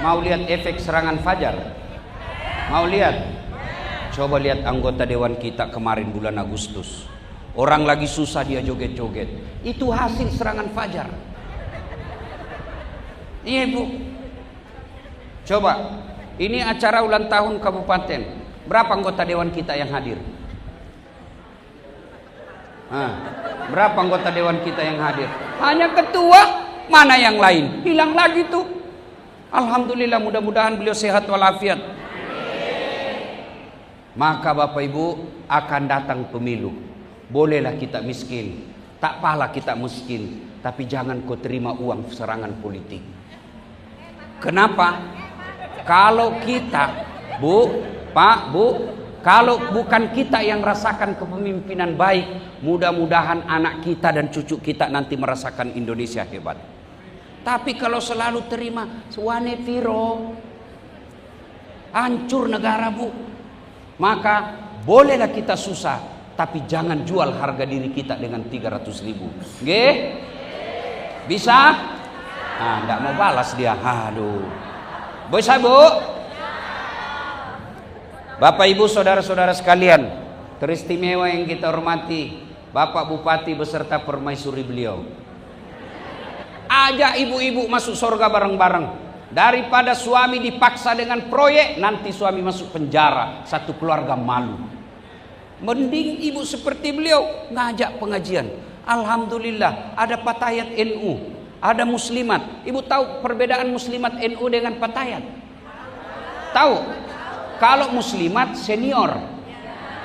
Mau lihat efek serangan fajar? Mau lihat? Coba lihat anggota dewan kita kemarin bulan Agustus. Orang lagi susah dia joget-joget. Itu hasil serangan fajar. Iya Bu. Coba, ini acara ulang tahun kabupaten. Berapa anggota dewan kita yang hadir? Berapa anggota dewan kita yang hadir? Hanya ketua, mana yang lain? Hilang lagi tuh. Alhamdulillah, mudah-mudahan beliau sehat walafiat. Maka Bapak Ibu, akan datang pemilu. Bolehlah kita miskin, tak pala kita miskin, tapi jangan kau terima uang serangan politik. Kenapa? Kalau kita, Bu, Pak, Bu, kalau bukan kita yang rasakan kepemimpinan baik, mudah-mudahan anak kita dan cucu kita nanti merasakan Indonesia hebat. Tapi kalau selalu terima suwane piro, hancur negara Bu. Maka bolehlah kita susah, tapi jangan jual harga diri kita dengan 300.000. Nggih? Bisa? Enggak mau balas dia. Aduh. Bisa Bu? Bapak Ibu saudara-saudara sekalian, teristimewa yang kita hormati, Bapak Bupati beserta permaisuri beliau. Ajak ibu-ibu masuk surga bareng-bareng. Daripada suami dipaksa dengan proyek, nanti suami masuk penjara, satu keluarga malu. Mending ibu seperti beliau ngajak pengajian. Alhamdulillah, ada patayat NU, ada muslimat. Ibu tahu perbedaan muslimat NU dengan patayat? Tahu? Kalau muslimat senior,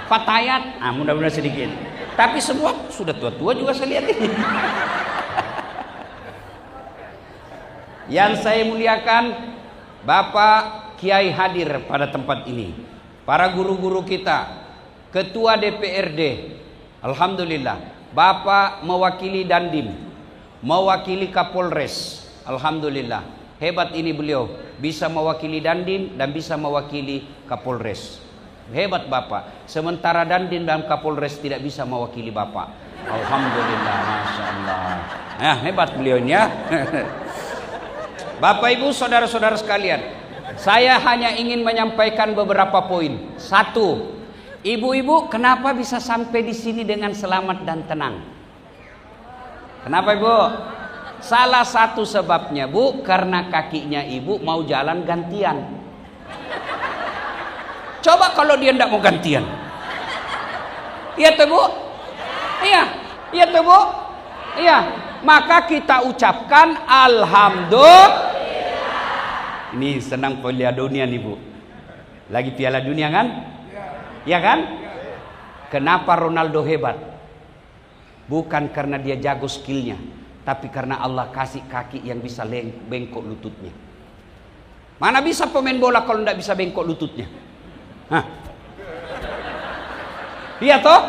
patayat mudah-mudahan sedikit. Tapi semua sudah tua-tua juga saya lihat ini. Yang saya muliakan, Bapak Kiai hadir pada tempat ini, para guru-guru kita, Ketua DPRD, Alhamdulillah, Bapak mewakili Dandim, mewakili Kapolres, Alhamdulillah, hebat ini beliau, bisa mewakili Dandim dan bisa mewakili Kapolres. Hebat Bapak, sementara Dandim dan Kapolres tidak bisa mewakili Bapak. Alhamdulillah, Masya Allah. Hebat beliaunya. Bapak Ibu saudara-saudara sekalian, saya hanya ingin menyampaikan beberapa poin. Satu, ibu-ibu kenapa bisa sampai di sini dengan selamat dan tenang? Kenapa Ibu? Salah satu sebabnya Bu, karena kakinya Ibu mau jalan gantian. Coba kalau dia tidak mau gantian. Iya tuh Bu? Iya tuh Bu? Iya. Maka kita ucapkan alhamdulillah. Ini senang Piala Dunia nih Bu. Lagi Piala Dunia kan? Ya kan? Kenapa Ronaldo hebat? Bukan karena dia jago skillnya, tapi karena Allah kasih kaki yang bisa bengkok lututnya. Mana bisa pemain bola kalau tidak bisa bengkok lututnya? Iya toh?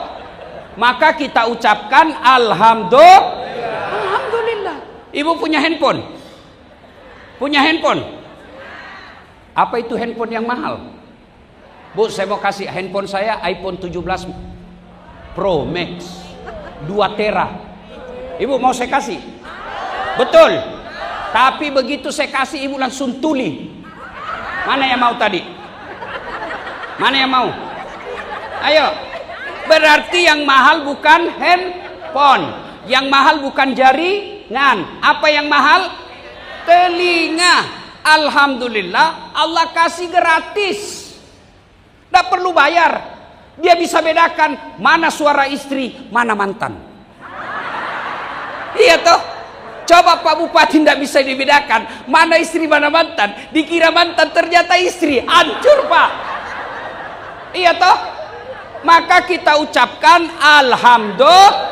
Maka kita ucapkan alhamdulillah. Ibu punya handphone? Punya handphone? Apa itu handphone yang mahal? Bu, saya mau kasih handphone saya iPhone 17 Pro Max 2 tera. Ibu mau saya kasih? Betul. Tapi begitu saya kasih ibu langsung tuli. Mana yang mau tadi? Mana yang mau? Ayo. Berarti yang mahal bukan handphone. Yang mahal bukan jaringan. Apa yang mahal? Telinga. Alhamdulillah Allah kasih gratis. Tidak perlu bayar. Dia bisa bedakan mana suara istri, mana mantan. Iya toh? Coba Pak Bupati tidak bisa dibedakan mana istri, mana mantan. Dikira mantan ternyata istri. Hancur Pak. Iya toh? Maka kita ucapkan alhamdulillah.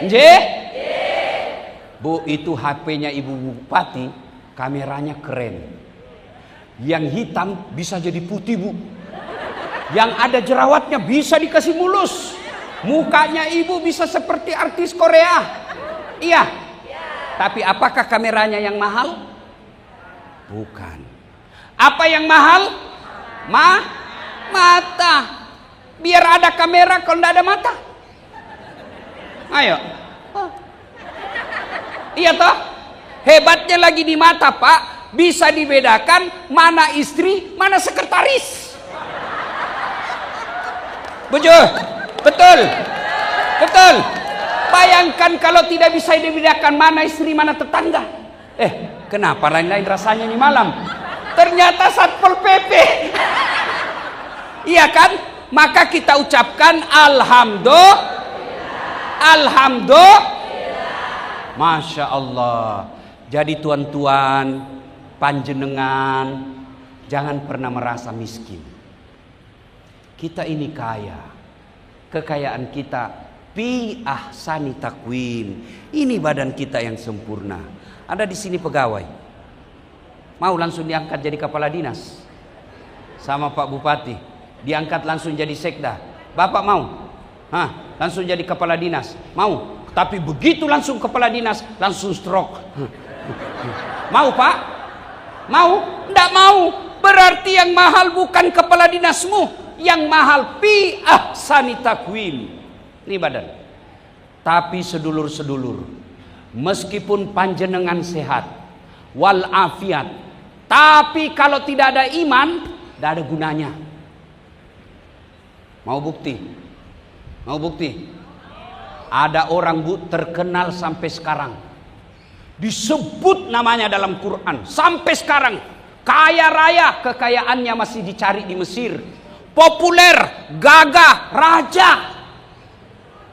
Nje? Bu, itu HP-nya Ibu Bupati, kameranya keren. Yang hitam bisa jadi putih Bu. Yang ada jerawatnya bisa dikasih mulus. Mukanya Ibu bisa seperti artis Korea. Iya. Tapi apakah kameranya yang mahal? Bukan. Apa yang mahal? Mata. Biar ada kamera kalau tidak ada mata. Ayo. Iya toh? Hebatnya lagi di mata, Pak, bisa dibedakan mana istri, mana sekretaris. Betul, betul, betul. Bayangkan kalau tidak bisa dibedakan mana istri, mana tetangga. Kenapa lain-lain rasanya ini malam? Ternyata Satpol PP. Iya kan? Maka kita ucapkan Alhamdulillah. Masya Allah. Jadi tuan-tuan, panjenengan jangan pernah merasa miskin. Kita ini kaya. Kekayaan kita fi ahsani takwim. Ini badan kita yang sempurna. Ada di sini pegawai. Mau langsung diangkat jadi kepala dinas sama Pak Bupati. Diangkat langsung jadi sekda. Bapak mau? Langsung jadi kepala dinas. Mau? Tapi begitu langsung kepala dinas, langsung stroke. Mau, Pak? Mau? Tidak mau. Berarti yang mahal bukan kepala dinasmu, yang mahal fi ahsani takwim. Ini badan. Tapi sedulur-sedulur, meskipun panjenengan sehat wal afiat, tapi kalau tidak ada iman, tidak ada gunanya. Mau bukti? Mau bukti? Ada orang, Bu, terkenal sampai sekarang, disebut namanya dalam Quran sampai sekarang, kaya raya, kekayaannya masih dicari di Mesir, populer, gagah, raja,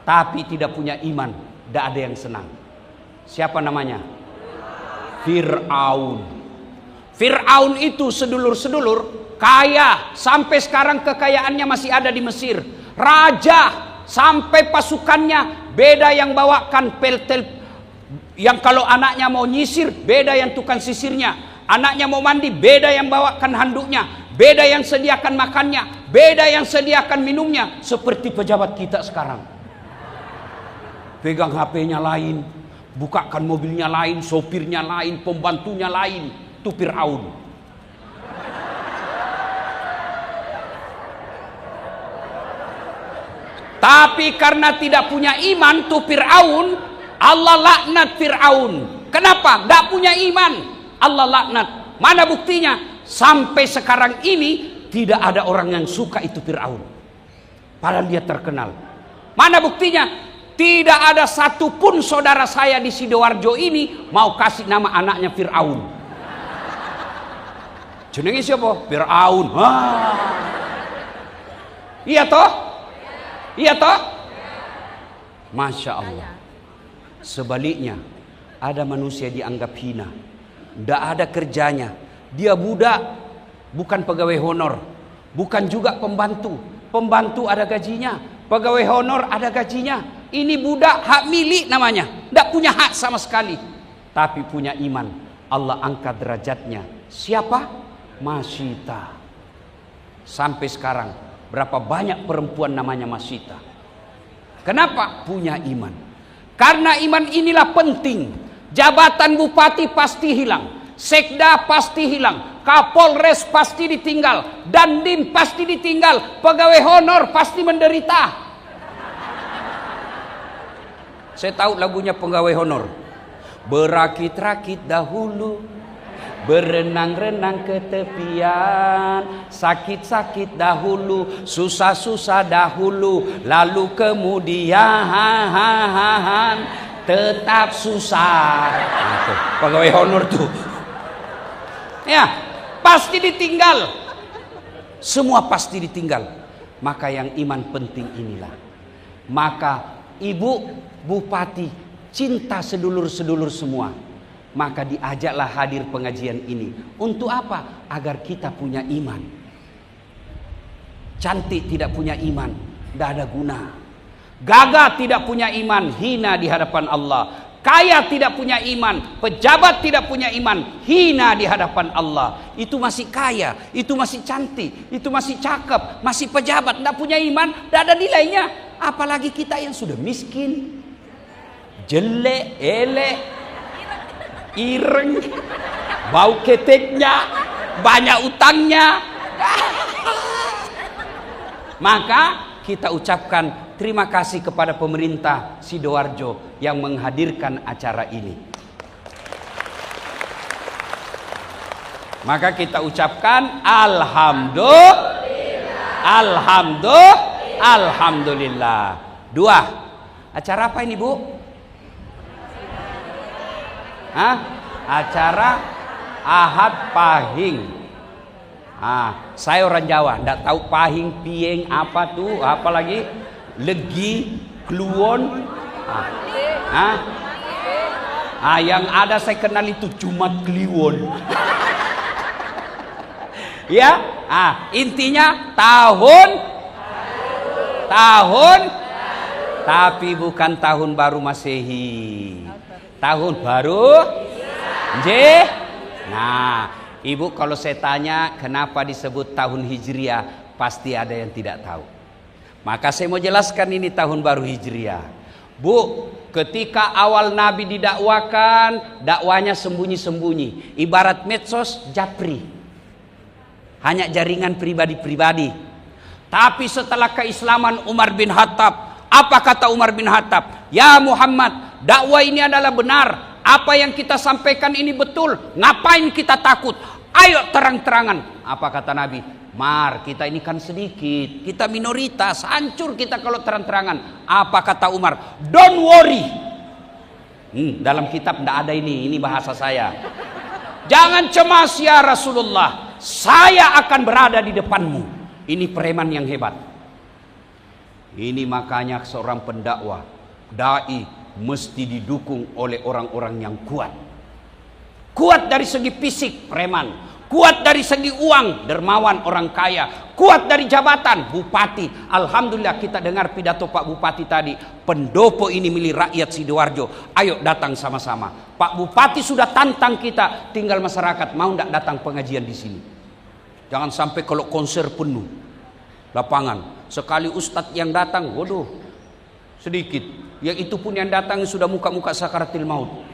tapi tidak punya iman, tidak ada yang senang. Siapa namanya? Fir'aun. Fir'aun itu, sedulur-sedulur, kaya, sampai sekarang kekayaannya masih ada di Mesir, raja, sampai pasukannya beda yang bawakan peltel, yang kalau anaknya mau nyisir beda yang tukang sisirnya, anaknya mau mandi beda yang bawakan handuknya, beda yang sediakan makannya, beda yang sediakan minumnya. Seperti pejabat kita sekarang, pegang HP-nya lain, bukakan mobilnya lain, sopirnya lain, pembantunya lain. Itu Fir'aun. Tapi karena tidak punya iman tuh Fir'aun, Allah laknat Fir'aun. Kenapa? Tidak punya iman, Allah laknat. Mana buktinya? Sampai sekarang ini tidak ada orang yang suka itu Fir'aun, padahal dia terkenal. Mana buktinya? Tidak ada satupun saudara saya di Sidoarjo ini mau kasih nama anaknya Fir'aun. Jenenge siapa? Fir'aun. Iya toh? Iya toh? Masya Allah. Sebaliknya, ada manusia dianggap hina, tidak ada kerjanya, dia budak, bukan pegawai honor, bukan juga pembantu. Pembantu ada gajinya, pegawai honor ada gajinya. Ini budak hak milik namanya, tidak punya hak sama sekali, tapi punya iman. Allah angkat derajatnya. Siapa? Masita. Sampai sekarang berapa banyak perempuan namanya Masita. Kenapa? Punya iman. Karena iman inilah penting. Jabatan bupati pasti hilang, sekda pasti hilang, kapolres pasti ditinggal, dandim pasti ditinggal, pegawai honor pasti menderita. Saya tahu lagunya pegawai honor. Berakit-rakit dahulu, berenang-renang ke tepian, sakit-sakit dahulu, susah-susah dahulu, lalu kemudian tetap susah. Itu pegawai honor tuh. Ya, pasti ditinggal. Semua pasti ditinggal. Maka yang iman penting inilah. Maka ibu bupati cinta sedulur-sedulur semua. Maka diajaklah hadir pengajian ini. Untuk apa? Agar kita punya iman. Cantik tidak punya iman, tidak ada guna. Gagah tidak punya iman, hina di hadapan Allah. Kaya tidak punya iman, pejabat tidak punya iman, hina di hadapan Allah. Itu masih kaya, itu masih cantik, itu masih cakep, masih pejabat, tidak punya iman, tidak ada nilainya. Apalagi kita yang sudah miskin, jelek, elek, ireng, bau keteknya, banyak utangnya. Maka kita ucapkan terima kasih kepada pemerintah Sidoarjo yang menghadirkan acara ini. Maka kita ucapkan alhamdulillah. Dua. Acara apa ini, Bu? Hah? Acara Ahad Pahing. Saya orang Jawa, ndak tahu pahing, pieng, apa tuh, apa lagi? Legi, kluwon. Yang ada saya kenal itu cuma kliwon. Ya, intinya tahun, tapi bukan tahun baru Masehi. Tahun baru Nah, Ibu, kalau saya tanya kenapa disebut tahun Hijriah, pasti ada yang tidak tahu. Maka saya mau jelaskan ini tahun baru Hijriah. Bu, ketika awal Nabi didakwakan, dakwanya sembunyi-sembunyi. Ibarat medsos japri. Hanya jaringan pribadi-pribadi. Tapi setelah keislaman Umar bin Khattab, apa kata Umar bin Khattab? Ya Muhammad, dakwah ini adalah benar. Apa yang kita sampaikan ini betul. Ngapain kita takut? Ayo terang-terangan. Apa kata Nabi? Mar, kita ini kan sedikit, kita minoritas, hancur kita kalau terang-terangan. Apa kata Umar? Don't worry. Dalam kitab tidak ada ini bahasa saya. Jangan cemas ya Rasulullah, saya akan berada di depanmu. Ini preman yang hebat. Ini makanya seorang pendakwah, dai, mesti didukung oleh orang-orang yang kuat. Kuat dari segi fisik, preman. Kuat dari segi uang, dermawan, orang kaya. Kuat dari jabatan, bupati. Alhamdulillah kita dengar pidato Pak Bupati tadi. Pendopo ini milik rakyat Sidoarjo. Ayo datang sama-sama. Pak Bupati sudah tantang kita. Tinggal masyarakat mau tidak datang pengajian di sini. Jangan sampai kalau konser penuh lapangan. Sekali ustadz yang datang, waduh, sedikit. Yang itu pun yang datang sudah muka-muka sakaratil maut.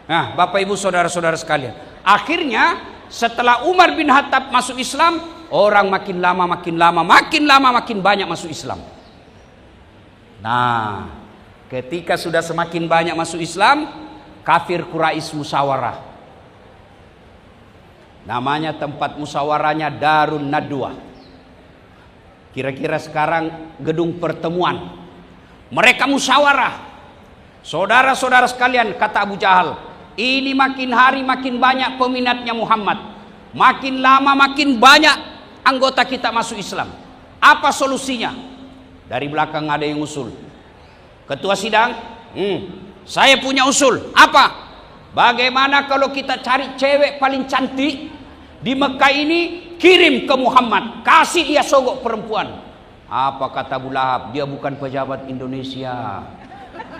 Nah, Bapak Ibu saudara-saudara sekalian, akhirnya setelah Umar bin Khattab masuk Islam, orang makin lama makin banyak masuk Islam. Nah, ketika sudah semakin banyak masuk Islam, kafir Quraisy musyawarah. Namanya tempat musyawarahnya Darun Nadwa. Kira-kira sekarang gedung pertemuan. Mereka musyawarah. Saudara-saudara sekalian, kata Abu Jahal, ini makin hari makin banyak peminatnya Muhammad. Makin lama makin banyak anggota kita masuk Islam. Apa solusinya? Dari belakang ada yang usul. Ketua sidang, saya punya usul. Apa? Bagaimana kalau kita cari cewek paling cantik di Mekah ini, kirim ke Muhammad, kasih dia sogok perempuan. Apa kata Abu Lahab? Dia bukan pejabat Indonesia.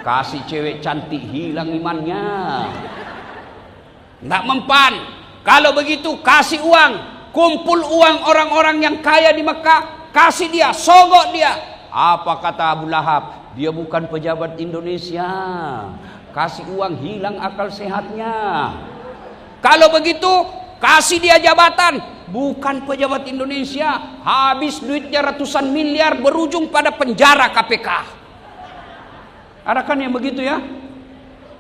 Kasih cewek cantik hilang imannya. Tidak mempan. Kalau begitu kasih uang, kumpul uang orang-orang yang kaya di Mekah, kasih dia, sogok dia. Apa kata Abu Lahab? Dia bukan pejabat Indonesia. Kasih uang hilang akal sehatnya. Kalau begitu kasih dia jabatan, bukan pejabat Indonesia. Habis duitnya ratusan miliar, berujung pada penjara KPK. Ada kan yang begitu ya?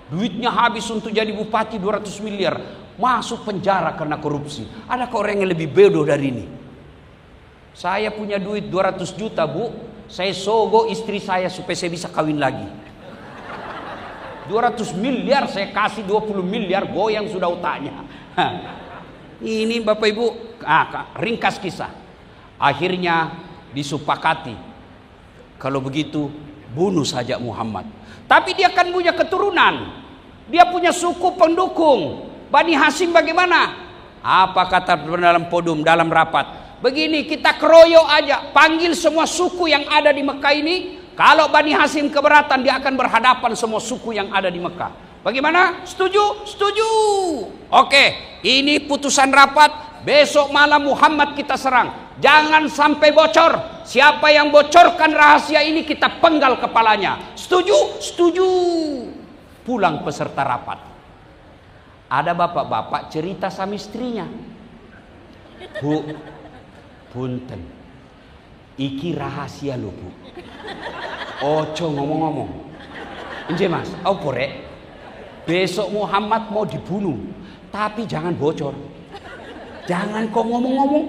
Duitnya habis untuk jadi bupati 200 miliar, masuk penjara karena korupsi. Adakah orang yang lebih bodoh dari ini? Saya punya duit 200 juta, Bu. Saya sogok istri saya supaya saya bisa kawin lagi. 200 miliar saya kasih 20 miliar, goyang sudah otaknya. Ini Bapak Ibu, ringkas kisah. Akhirnya disepakati, kalau begitu bunuh saja Muhammad. Tapi dia kan punya keturunan, dia punya suku pendukung. Bani Hasyim bagaimana? Apa kata dalam podum, dalam rapat? Begini, kita keroyok aja, panggil semua suku yang ada di Mekah ini. Kalau Bani Hasyim keberatan, dia akan berhadapan semua suku yang ada di Mekah. Bagaimana? Setuju? Setuju. Oke, ini putusan rapat. Besok malam Muhammad kita serang. Jangan sampai bocor. Siapa yang bocorkan rahasia ini kita penggal kepalanya. Setuju? Setuju. Pulang peserta rapat. Ada bapak-bapak cerita sama istrinya. Bu, punten, iki rahasia lo Bu. Ojo ngomong-ngomong. Inje mas, apa rek? Besok Muhammad mau dibunuh. Tapi jangan bocor. Jangan kau ngomong-ngomong.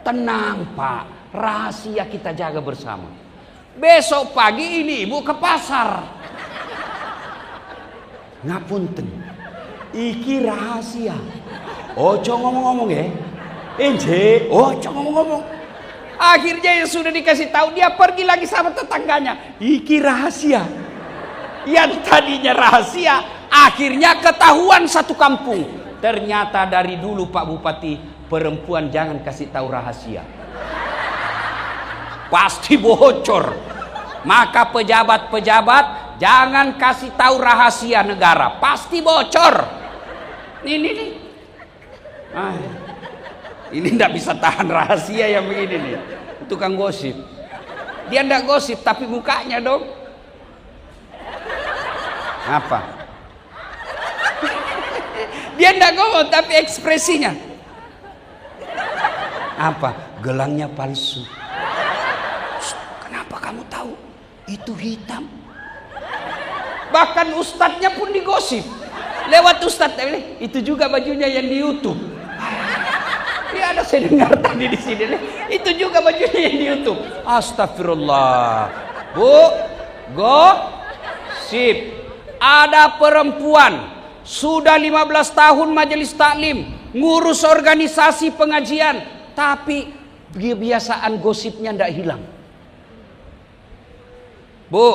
Tenang Pak, rahasia kita jaga bersama. Besok pagi ini ibu ke pasar. Ngapunten, iki rahasia. Ojo ngomong-ngomong ya. Enje, ojo ngomong-ngomong. Akhirnya yang sudah dikasih tahu, dia pergi lagi sama tetangganya. Iki rahasia. Yang tadinya rahasia, akhirnya ketahuan satu kampung. Ternyata dari dulu Pak Bupati, perempuan jangan kasih tahu rahasia. Pasti bocor. Maka pejabat-pejabat jangan kasih tahu rahasia negara, pasti bocor. Ini nih. Ini ndak bisa tahan rahasia yang begini nih. Tukang gosip. Dia ndak gosip tapi mukanya dong. Apa? Dia ndak ngomong tapi ekspresinya. Apa? Gelangnya palsu. Kenapa kamu tahu? Itu hitam. Bahkan ustadznya pun digosip. Lewat ustadz, itu juga bajunya yang di YouTube. Ya ada saya dengar tadi di sini. Itu juga bajunya yang di YouTube. Astagfirullah. Bu, gosip. Ada perempuan sudah 15 tahun majelis taklim, ngurus organisasi pengajian, tapi kebiasaan gosipnya ndak hilang. Bu,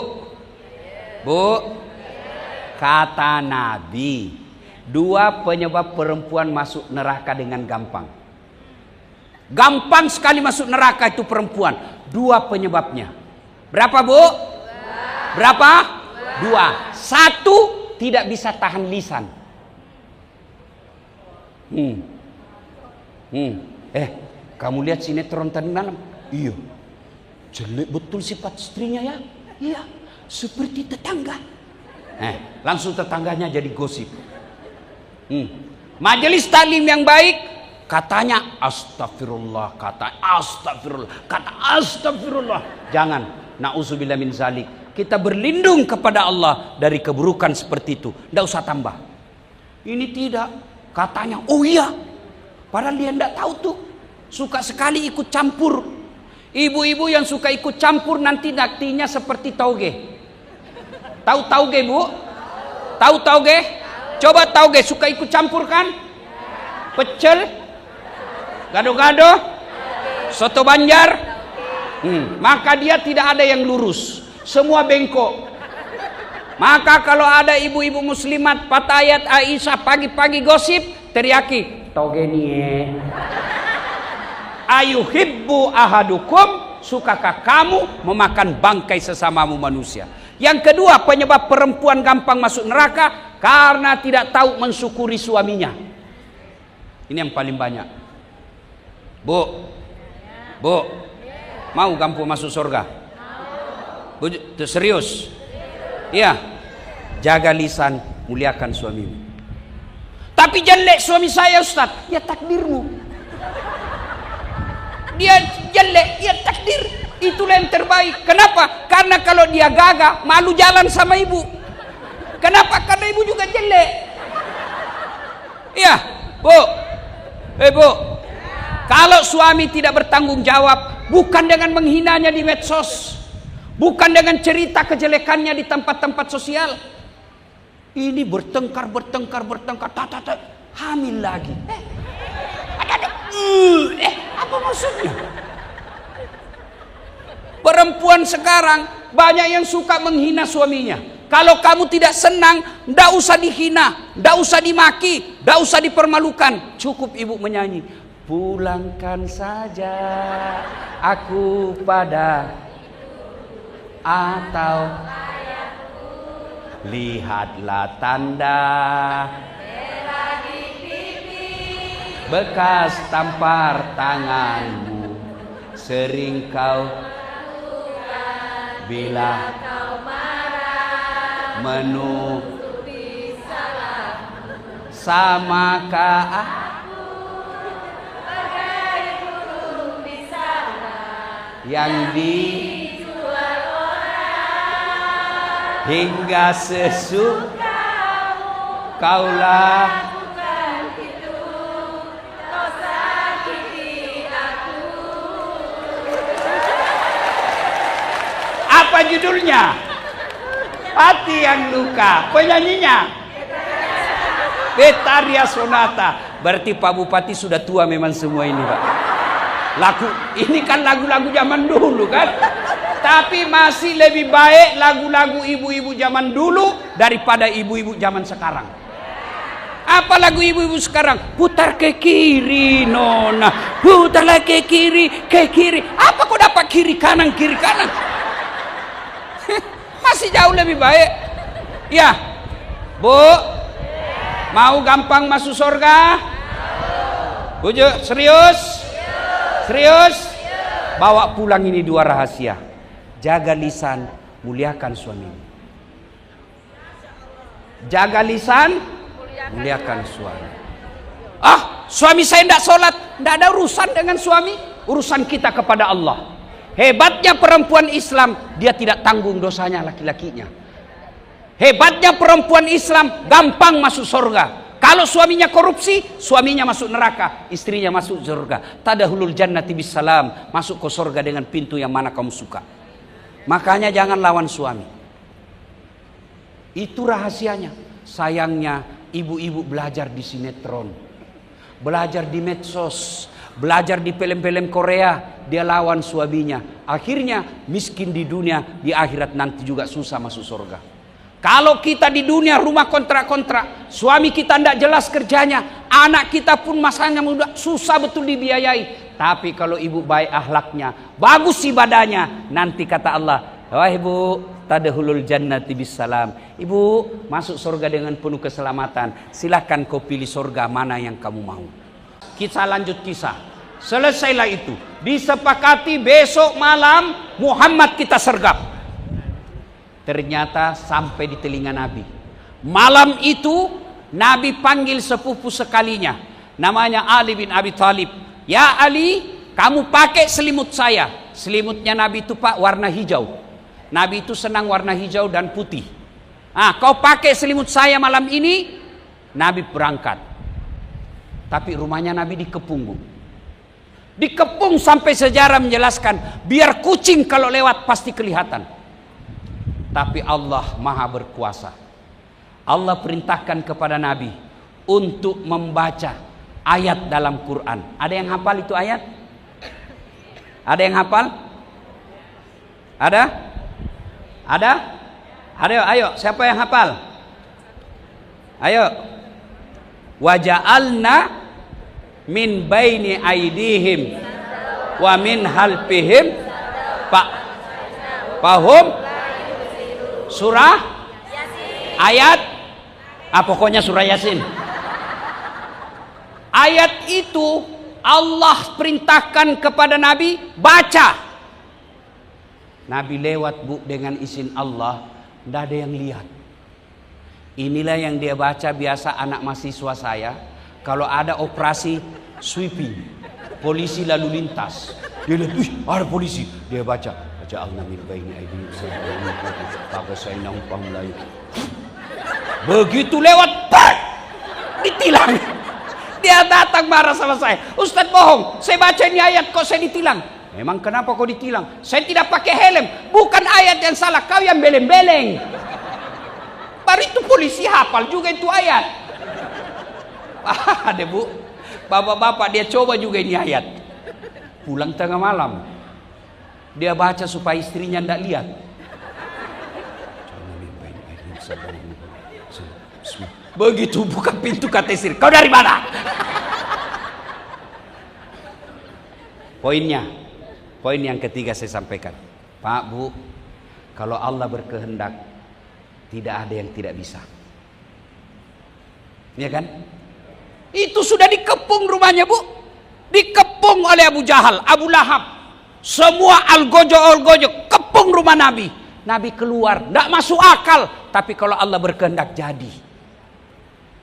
kata Nabi, 2 penyebab perempuan masuk neraka dengan gampang. Gampang sekali masuk neraka itu perempuan. 2 penyebabnya. Berapa Bu? Berapa? 2. 1, tidak bisa tahan lisan. Kamu lihat sinetron tadi malam? Iya. Jelek betul sifat istrinya ya. Iya. Seperti tetangga. Langsung tetangganya jadi gosip. Majelis taklim yang baik, katanya astagfirullah, kata astagfirullah. Jangan. Na'udzubillah min zalik. Kita berlindung kepada Allah dari keburukan seperti itu. Tidak usah tambah. Ini tidak. Katanya, oh iya. Padahal dia tidak tahu tuh. Suka sekali ikut campur. Ibu-ibu yang suka ikut campur nanti naktinya seperti tauge. Tahu tauge Bu? Tahu tauge? Coba tauge suka ikut campur kan? Pecel? Gado-gado? Soto Banjar? Maka dia tidak ada yang lurus. Semua bengkok. Maka kalau ada ibu-ibu muslimat Patayat Aisyah pagi-pagi gosip, teriaki, toge nih. Ayuhibbu ahadukum, sukakah kamu memakan bangkai sesamamu manusia? Yang kedua penyebab perempuan gampang masuk neraka, karena tidak tahu mensyukuri suaminya. Ini yang paling banyak. Bu, mau kamu masuk surga? Serius? Iya. Jaga lisan, muliakan suamimu. Tapi jelek suami saya Ustaz. Ya takdirmu. Dia jelek, ya takdir. Itulah yang terbaik. Kenapa? Karena kalau dia gagah, malu jalan sama ibu. Kenapa? Karena ibu juga jelek. Iya, Bu. Bu. Kalau suami tidak bertanggung jawab, bukan dengan menghinanya di medsos, bukan dengan cerita kejelekannya di tempat-tempat sosial. Ini bertengkar, hamil lagi. Apa maksudnya? Perempuan sekarang banyak yang suka menghina suaminya. Kalau kamu tidak senang, ndak usah dihina, ndak usah dimaki, ndak usah dipermalukan. Cukup ibu menyanyi, pulangkan saja aku pada, atau lihatlah tanda bekas tampar tanganmu, sering kau bila menutupi salahmu, samakah aku bagai burung di sana yang dijual orang, hingga sesuka kaulah Apa judulnya? Hati yang luka. Penyanyinya Betaria Sonata. Berarti Pak Bupati sudah tua memang semua ini, Pak. Ini kan lagu-lagu zaman dulu kan. Tapi masih lebih baik lagu-lagu ibu-ibu zaman dulu daripada ibu-ibu zaman sekarang. Apa lagu ibu-ibu sekarang? Putar ke kiri nona, putarlah ke kiri, ke kiri. Apa kau dapat kiri kanan, kiri kanan? Masih jauh lebih baik. Ya, Bu, mau gampang masuk surga? Bujuk, serius? Serius? Bawa pulang ini 2 rahasia. Jaga lisan, muliakan suami. Jaga lisan, muliakan suami. Suami saya tidak sholat. Tidak ada urusan dengan suami. Urusan kita kepada Allah. Hebatnya perempuan Islam, dia tidak tanggung dosanya laki-lakinya. Hebatnya perempuan Islam, gampang masuk surga. Kalau suaminya korupsi, suaminya masuk neraka, istrinya masuk surga. Tadahulul jannati bisalam, masuk ke surga dengan pintu yang mana kamu suka. Makanya jangan lawan suami. Itu rahasianya. Sayangnya ibu-ibu belajar di sinetron, belajar di medsos, belajar di film-film Korea, dia lawan suaminya. Akhirnya miskin di dunia, di akhirat nanti juga susah masuk surga. Kalau kita di dunia rumah kontrak-kontrak, suami kita tidak jelas kerjanya, anak kita pun masanya muda, susah betul dibiayai. Tapi kalau ibu baik akhlaknya, bagus ibadahnya, nanti kata Allah, wah ibu, tadahulul jannati bisalam. Ibu masuk surga dengan penuh keselamatan. Silahkan kau pilih surga mana yang kamu mau. Kita lanjut kisah. Selesailah itu. Disepakati besok malam Muhammad kita sergap. Ternyata sampai di telinga Nabi. Malam itu Nabi panggil sepupu sekalinya. Namanya Ali bin Abi Thalib. Ya Ali, kamu pakai selimut saya. Selimutnya Nabi itu Pak warna hijau. Nabi itu senang warna hijau dan putih. Kau pakai selimut saya malam ini. Nabi berangkat. Tapi rumahnya Nabi dikepung, Bu. Dikepung sampai sejarah menjelaskan, biar kucing kalau lewat pasti kelihatan. Tapi Allah Maha berkuasa. Allah perintahkan kepada Nabi untuk membaca ayat dalam Quran. Ada yang hafal itu ayat? Ada yang hafal? Ada? Ada? Ayo, siapa yang hafal? Ayo. Waja'alna min baini aidihim wa min halfihim pahum surah ayat pokoknya surah Yasin. Ayat itu Allah perintahkan kepada Nabi baca. Nabi lewat, Bu, dengan izin Allah, tidak ada yang lihat. Inilah yang dia baca biasa anak mahasiswa saya. Kalau ada operasi sweeping, polisi lalu lintas, dia lihat, ada polisi, dia baca. Ja'alna min baini aydihim sab'an wa begitu lewat, ditilang. Dia datang marah sama saya. Ustadz bohong, saya baca ini ayat kok saya ditilang. Memang kenapa kau ditilang? Saya tidak pakai helm. Bukan ayat yang salah, kau yang beleng-beleng. Baru itu polisi hafal juga itu ayat. Ada, Bu, bapak-bapak dia coba juga ini ayat. Pulang tengah malam, dia baca supaya istrinya tidak lihat. Begitu buka pintu kata istri, kau dari mana? Poin yang ketiga saya sampaikan, Pak, Bu, kalau Allah berkehendak, tidak ada yang tidak bisa. Ya kan? Itu sudah dikepung rumahnya, Bu. Dikepung oleh Abu Jahal, Abu Lahab. Semua algojo kepung rumah Nabi. Nabi keluar, tidak masuk akal. Tapi kalau Allah berkehendak jadi.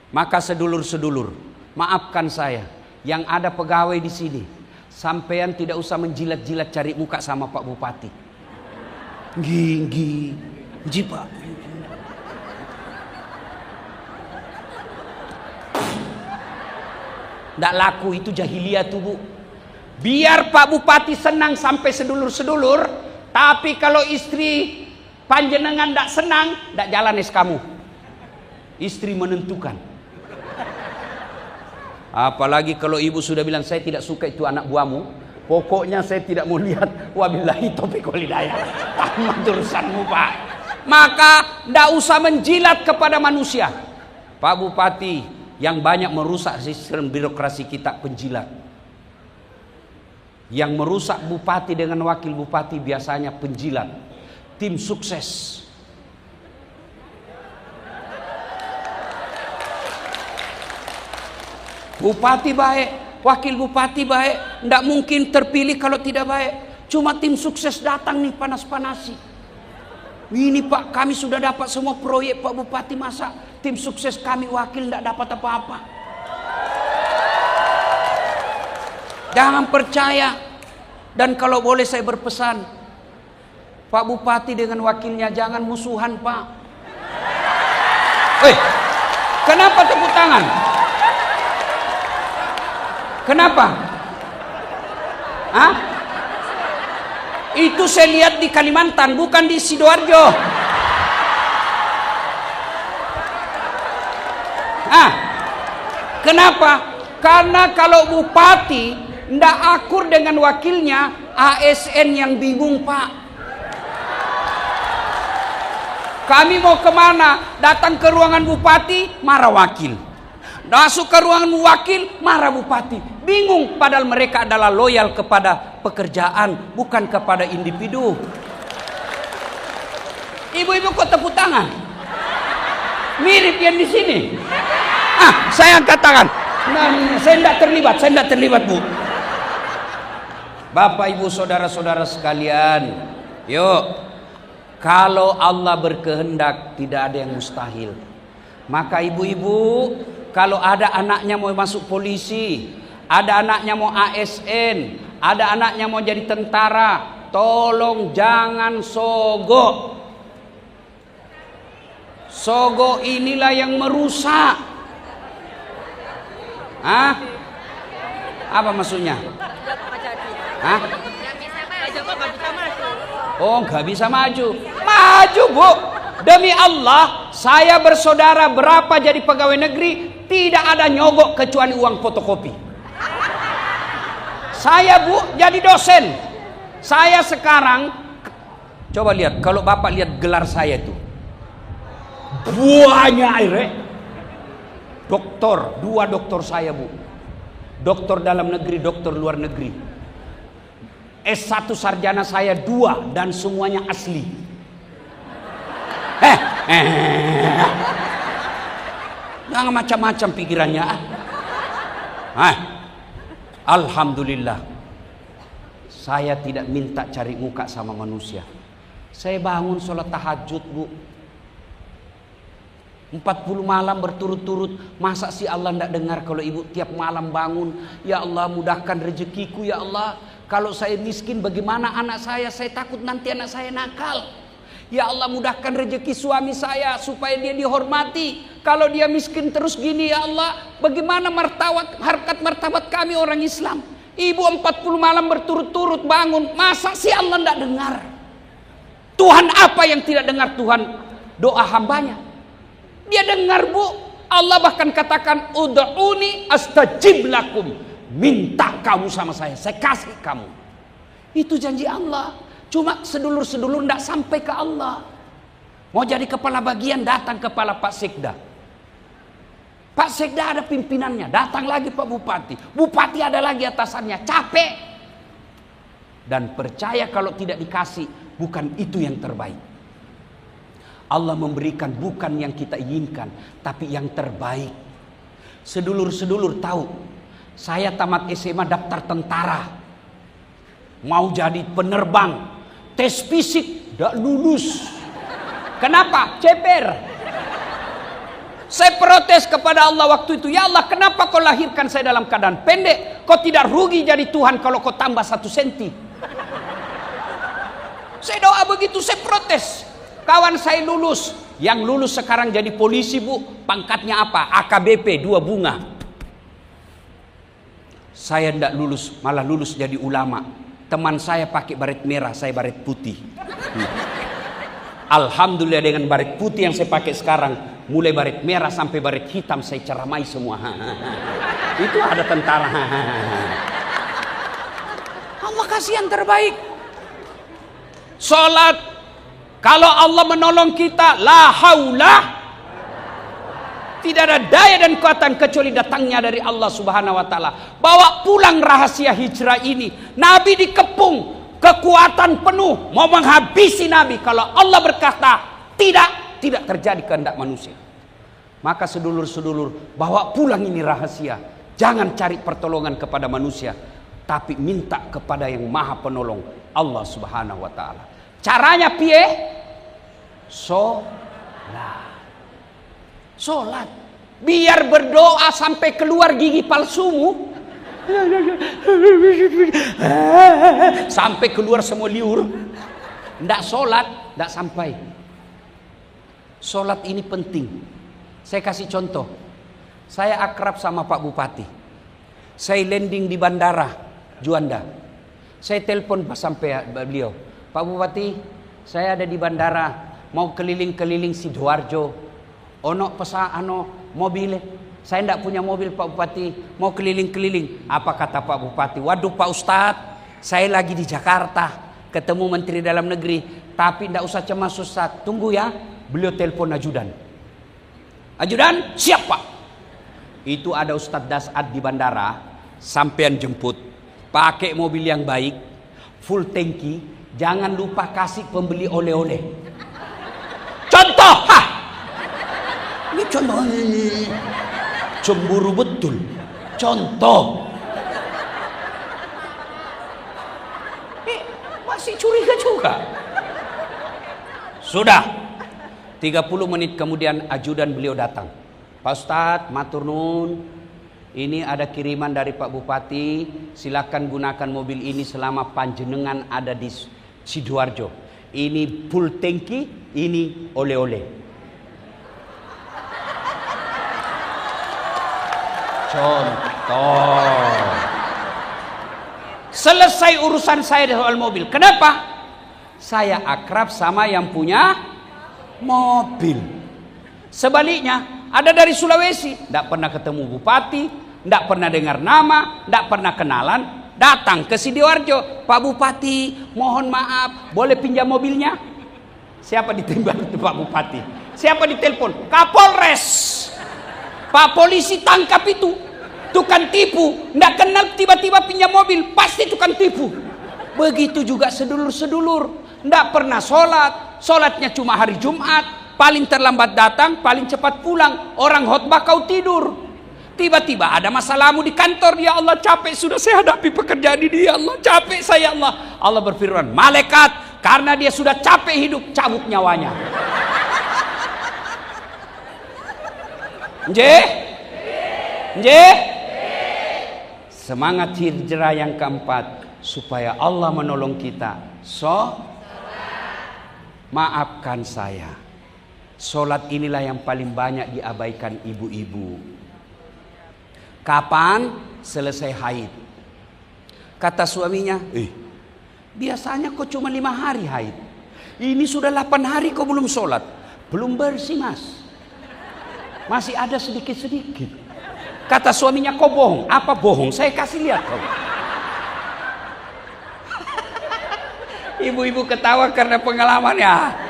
Maka sedulur-sedulur, maafkan saya. Yang ada pegawai di sini, sampean tidak usah menjilat-jilat cari muka sama Pak Bupati. Ginggi, jipa. Tidak laku, itu jahiliyah tuh, Bu. Biar Pak Bupati senang sampai sedulur-sedulur, tapi kalau istri Panjenengan ndak senang, ndak jalan kamu. Istri menentukan. Apalagi kalau ibu sudah bilang saya tidak suka itu anak buahmu, pokoknya saya tidak mau lihat. Wabillahi taufiq wal hidayah. Tamat urusanmu, Pak. Maka ndak usah menjilat kepada manusia. Pak Bupati yang banyak merusak sistem birokrasi kita penjilat. Yang merusak bupati dengan wakil bupati biasanya penjilat. Tim sukses. Bupati baik, wakil bupati baik, ndak mungkin terpilih kalau tidak baik. Cuma tim sukses datang nih panas-panasi. Ini Pak, kami sudah dapat semua proyek Pak Bupati, masa tim sukses kami wakil ndak dapat apa-apa. Jangan percaya. Dan kalau boleh saya berpesan, Pak Bupati dengan wakilnya jangan musuhan, Pak. Kenapa tepuk tangan? Kenapa? Hah? Itu saya lihat di Kalimantan, bukan di Sidoarjo. Kenapa? Karena kalau bupati ndak akur dengan wakilnya, ASN yang bingung, Pak. Kami mau kemana? Datang ke ruangan bupati, marah wakil. Masuk ke ruangan wakil, marah bupati. Bingung, padahal mereka adalah loyal kepada pekerjaan, bukan kepada individu. Ibu-ibu kok tepuk tangan? Mirip yang di sini. Saya angkat tangan. Saya tidak terlibat, Bu. Bapak, Ibu, saudara-saudara sekalian, yuk. Kalau Allah berkehendak, tidak ada yang mustahil. Maka ibu-ibu, kalau ada anaknya mau masuk polisi, ada anaknya mau ASN, ada anaknya mau jadi tentara, tolong jangan sogok. Sogok inilah yang merusak. Apa maksudnya? Oh, nggak bisa maju. Maju, Bu. Demi Allah, saya bersaudara berapa jadi pegawai negeri, tidak ada nyogok kecuali uang fotokopi. Saya, Bu, jadi dosen. Saya sekarang, coba lihat, kalau Bapak lihat gelar saya itu, buahnya air. Doktor, 2 doktor saya, Bu. Doktor dalam negeri, doktor luar negeri. S1 sarjana saya 2 dan semuanya asli. Jangan macam-macam pikirannya. Alhamdulillah, saya tidak minta cari muka sama manusia. Saya bangun sholat tahajud, Bu, 40 malam berturut-turut. Masa sih Allah tidak dengar kalau ibu tiap malam bangun, ya Allah mudahkan rezekiku, ya Allah. Kalau saya miskin bagaimana anak saya takut nanti anak saya nakal. Ya Allah mudahkan rezeki suami saya supaya dia dihormati. Kalau dia miskin terus gini, ya Allah, bagaimana harkat martabat kami orang Islam. Ibu 40 malam berturut-turut bangun, masa sih Allah tidak dengar? Tuhan apa yang tidak dengar Tuhan doa hambanya? Dia dengar, Bu. Allah bahkan katakan, ud'uni astajib lakum. Minta kamu sama saya kasih kamu. Itu janji Allah. Cuma sedulur-sedulur tidak sampai ke Allah. Mau jadi kepala bagian, datang kepala Pak Sekda. Pak Sekda ada pimpinannya, datang lagi Pak Bupati. Bupati ada lagi atasannya, capek. Dan percaya kalau tidak dikasih, bukan itu yang terbaik. Allah memberikan bukan yang kita inginkan, tapi yang terbaik. Sedulur-sedulur tahu, saya tamat SMA daftar tentara, mau jadi penerbang, tes fisik tidak lulus. Kenapa? Ceper. Saya protes kepada Allah waktu itu, ya Allah kenapa kau lahirkan saya dalam keadaan pendek? Kau tidak rugi jadi Tuhan kalau kau tambah 1 senti. Saya doa begitu, saya protes. Kawan saya lulus, yang lulus sekarang jadi polisi, Bu. Pangkatnya apa? AKBP 2 bunga. Saya tidak lulus, malah lulus jadi ulama. Teman saya pakai baret merah, saya baret putih. Alhamdulillah dengan baret putih yang saya pakai sekarang, mulai baret merah sampai baret hitam saya ceramai semua. Itu ada tentara. Allah kasih yang terbaik. Salat, kalau Allah menolong kita, la haula, tidak ada daya dan kekuatan kecuali datangnya dari Allah Subhanahu wa taala. Bawa pulang rahasia hijrah ini. Nabi dikepung, kekuatan penuh mau menghabisi Nabi. Kalau Allah berkata tidak terjadi kehendak manusia. Maka sedulur-sedulur, bawa pulang ini rahasia. Jangan cari pertolongan kepada manusia, tapi minta kepada yang Maha Penolong, Allah Subhanahu wa taala. Caranya piye? Sholat. Biar berdoa sampai keluar gigi palsumu. Sampai keluar semua liur. Nggak sholat, nggak sampai. Sholat ini penting. Saya kasih contoh. Saya akrab sama Pak Bupati. Saya landing di bandara Juanda. Saya telepon sampai beliau, Pak Bupati, saya ada di bandara, mau keliling-keliling Sidoarjo. Ono mobil. Saya tidak punya mobil Pak Bupati, mau keliling-keliling. Apa kata Pak Bupati? Waduh Pak Ustadz, saya lagi di Jakarta, ketemu Menteri Dalam Negeri. Tapi tidak usah cemas Ustadz, tunggu ya. Beliau telepon ajudan. Ajudan, siap Pak. Itu ada Ustadz Dasad di bandara, sampean jemput, pakai mobil yang baik, full tangki, jangan lupa kasih pembeli oleh-oleh. Contoh, ini contoh, cemburu betul. Contoh, masih curiga juga. Sudah 30 menit kemudian ajudan beliau datang. Pak Ustadz, matur nuwun, ini ada kiriman dari Pak Bupati, silakan gunakan mobil ini selama panjenengan ada di Sidoarjo. Ini full tangki, ini oleh-oleh. Contoh. Selesai urusan saya soal mobil. Kenapa? Saya akrab sama yang punya mobil. Sebaliknya, ada dari Sulawesi, tidak pernah ketemu bupati, tidak pernah dengar nama, tidak pernah kenalan, datang ke Sidoarjo. Pak Bupati, mohon maaf, boleh pinjam mobilnya? Siapa ditembak itu Pak Bupati? Siapa ditelepon? Kapolres. Pak polisi tangkap itu, tukang tipu, tidak kenal tiba-tiba pinjam mobil, pasti tukang tipu. Begitu juga sedulur-sedulur, tidak pernah sholatnya cuma hari Jumat. Paling terlambat datang, paling cepat pulang. Orang khotbah kau tidur. Tiba-tiba ada masalahmu di kantor. Ya Allah, capek sudah saya hadapi pekerjaan ini. Ya Allah, capek saya. Allah. Allah berfirman, malaikat, karena dia sudah capek hidup, cabut nyawanya. Nggih? Nggih? Semangat hijrah yang keempat, supaya Allah menolong kita. Maafkan saya. Sholat inilah yang paling banyak diabaikan ibu-ibu. Kapan selesai haid? Kata suaminya, biasanya kok cuma 5 hari haid. Ini sudah 8 hari kok belum sholat. Belum bersih mas. Masih ada sedikit-sedikit. Kata suaminya, kok bohong? Apa bohong? Saya kasih lihat kau. Ibu-ibu ketawa karena pengalamannya.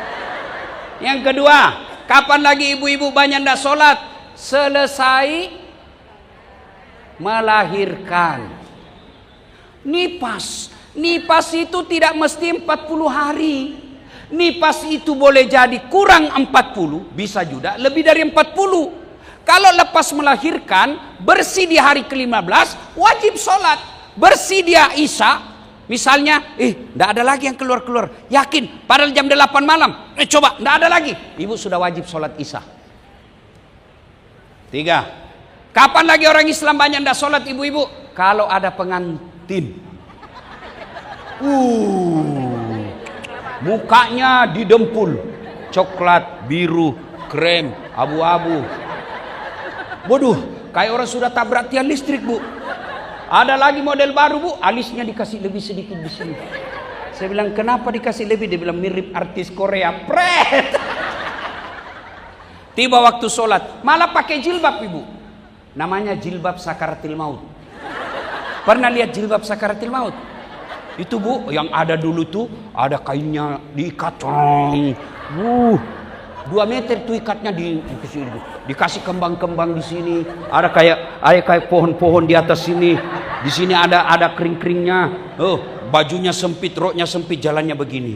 Yang kedua, kapan lagi ibu-ibu banyak tidak sholat? Selesai melahirkan. Nipas itu tidak mesti 40 hari. Nipas itu boleh jadi kurang 40, bisa juga lebih dari 40. Kalau lepas melahirkan, bersih di hari ke-15, wajib sholat. Bersih dia Isya, misalnya, tidak ada lagi yang keluar-keluar. Yakin, padahal jam 8 malam. Coba, tidak ada lagi. Ibu sudah wajib sholat Isya. 3. Kapan lagi orang Islam banyak tidak sholat ibu-ibu? Kalau ada pengantin. Mukanya didempul. Coklat, biru, krem, abu-abu. Waduh, kayak orang sudah tabrak tiang listrik bu. Ada lagi model baru bu, alisnya dikasih lebih sedikit di sini. Saya bilang, kenapa dikasih lebih? Dia bilang, mirip artis Korea. Pret. Tiba waktu sholat, malah pakai jilbab ibu. Namanya jilbab sakaratil maut. Pernah lihat jilbab sakaratil maut? Itu bu, yang ada dulu tuh, ada kainnya diikat. 2 meter tuh ikatnya dikasih kembang-kembang di sini. Ada kayak pohon-pohon di atas sini. Di sini ada kering-keringnya. Oh, bajunya sempit, roknya sempit, jalannya begini.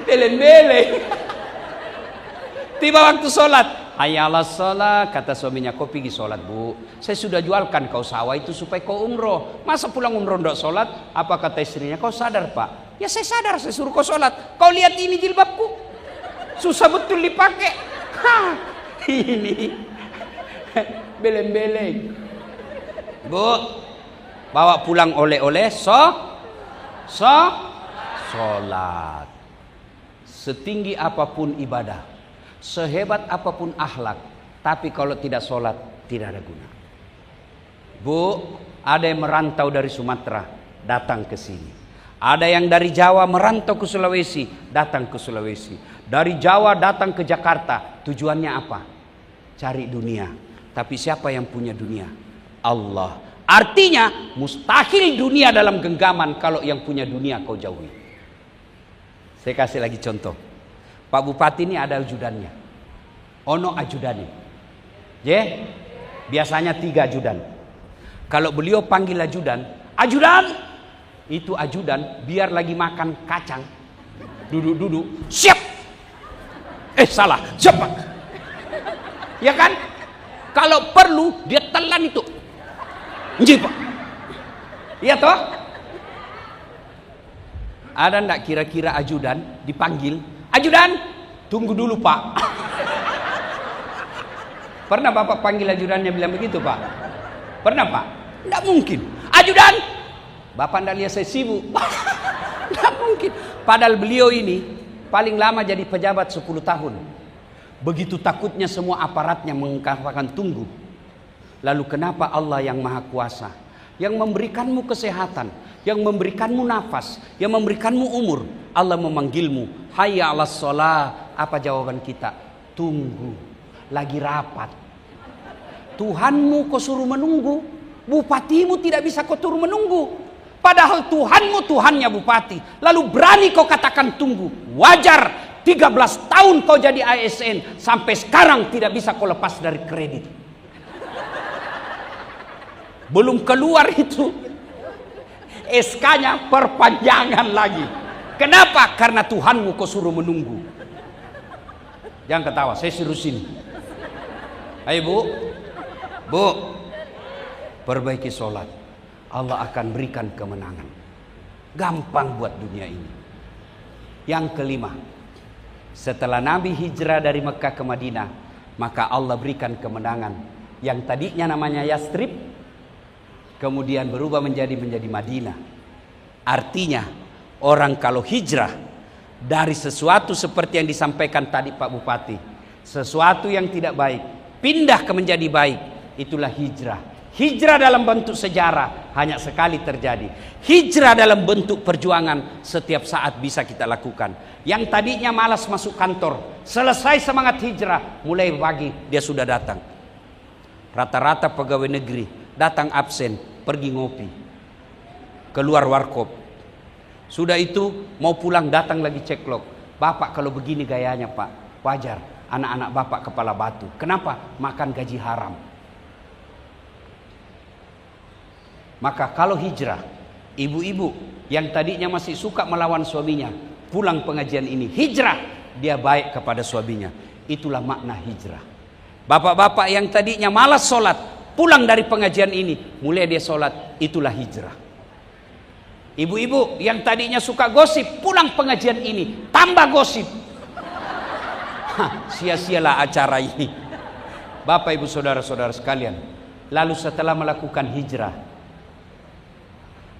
Beleng-beleng. Tiba waktu sholat, hayalah sholat, kata suaminya, kau pergi sholat bu. Saya sudah jualkan kau sawah itu supaya kau umroh. Masa pulang umroh tidak sholat? Apa kata istrinya? Kau sadar pak? Ya saya sadar, saya suruh kau sholat. Kau lihat ini jilbabku, susah betul dipakai. Ini beleng-beleng. Bu, bawa pulang oleh-oleh, sholat. Setinggi apapun ibadah, sehebat apapun akhlak, tapi kalau tidak sholat, tidak ada guna. Bu, ada yang merantau dari Sumatera, datang ke sini. Ada yang dari Jawa merantau ke Sulawesi, datang ke Sulawesi. Dari Jawa datang ke Jakarta, tujuannya apa? Cari dunia. Tapi siapa yang punya dunia? Allah. Artinya, mustahil dunia dalam genggaman kalau yang punya dunia kau jauhi. Saya kasih lagi contoh. Pak Bupati ini ada ajudannya. Ono ajudannya. Biasanya 3 ajudan. Kalau beliau panggil ajudan, itu ajudan biar lagi makan kacang. Duduk, siap. Salah, siap. Ya kan? Kalau perlu dia telan itu. Nggih, Pak. Iya toh? Ada ndak kira-kira ajudan dipanggil? Ajudan, tunggu dulu Pak. Pernah Bapak panggil ajudannya bilang begitu Pak? Pernah Pak? Nggak mungkin. Ajudan, Bapak ndak lihat saya sibuk. Nggak mungkin. Padahal beliau ini paling lama jadi pejabat 10 tahun. Begitu takutnya semua aparatnya mengatakan tunggu. Lalu kenapa Allah yang Maha Kuasa, yang memberikanmu kesehatan, yang memberikanmu nafas, yang memberikanmu umur, Allah memanggilmu, hayya 'alas shalah. Apa jawaban kita? Tunggu, lagi rapat. Tuhanmu kau suruh menunggu, bupatimu tidak bisa kau suruh menunggu. Padahal Tuhanmu Tuhannya bupati. Lalu berani kau katakan tunggu. Wajar, 13 tahun kau jadi ASN, sampai sekarang tidak bisa kau lepas dari kredit. Belum keluar itu SK-nya perpanjangan lagi. Kenapa? Karena Tuhanmu kau suruh menunggu. Jangan ketawa, saya suruh sini. Ayo Bu, perbaiki sholat, Allah akan berikan kemenangan. Gampang buat dunia ini. Yang kelima, setelah Nabi hijrah dari Mekah ke Madinah, maka Allah berikan kemenangan. Yang tadinya namanya Yastrib, kemudian berubah menjadi Madinah. Artinya orang kalau hijrah dari sesuatu seperti yang disampaikan tadi Pak Bupati, sesuatu yang tidak baik pindah ke menjadi baik, itulah hijrah. Hijrah dalam bentuk sejarah hanya sekali terjadi. Hijrah dalam bentuk perjuangan setiap saat bisa kita lakukan. Yang tadinya malas masuk kantor, selesai semangat hijrah, mulai pagi dia sudah datang. Rata-rata pegawai negeri datang absen, pergi ngopi, keluar warkop. Sudah itu mau pulang datang lagi ceklok. Bapak kalau begini gayanya Pak, wajar. Anak-anak bapak kepala batu. Kenapa? Makan gaji haram. Maka kalau hijrah, ibu-ibu yang tadinya masih suka melawan suaminya, pulang pengajian ini, hijrah, dia baik kepada suaminya. Itulah makna hijrah. Bapak-bapak yang tadinya malas sholat, pulang dari pengajian ini, mulai dia sholat, itulah hijrah. Ibu-ibu yang tadinya suka gosip, pulang pengajian ini, tambah gosip. Sia-sialah acara ini. Bapak ibu saudara-saudara sekalian, lalu setelah melakukan hijrah,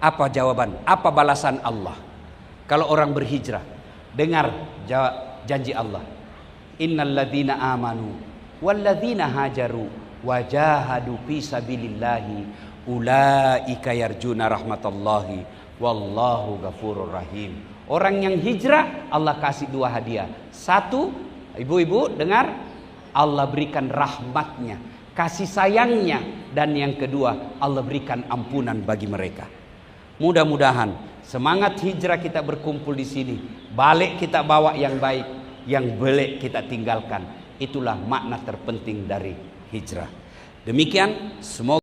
apa jawaban? Apa balasan Allah? Kalau orang berhijrah, dengar janji Allah. Innal ladzina amanu wal ladzina hajaru wajahadu fi sabilillahi Ulaika yarjuna rahmatallahi wallahu ghafurur rahim. Orang yang hijrah Allah kasih dua hadiah. Satu, ibu-ibu dengar, Allah berikan rahmatnya, kasih sayangnya. Dan yang kedua, Allah berikan ampunan bagi mereka. Mudah-mudahan semangat hijrah kita berkumpul di sini. Balik kita bawa yang baik, yang belek kita tinggalkan. Itulah makna terpenting dari hijrah. Demikian, semoga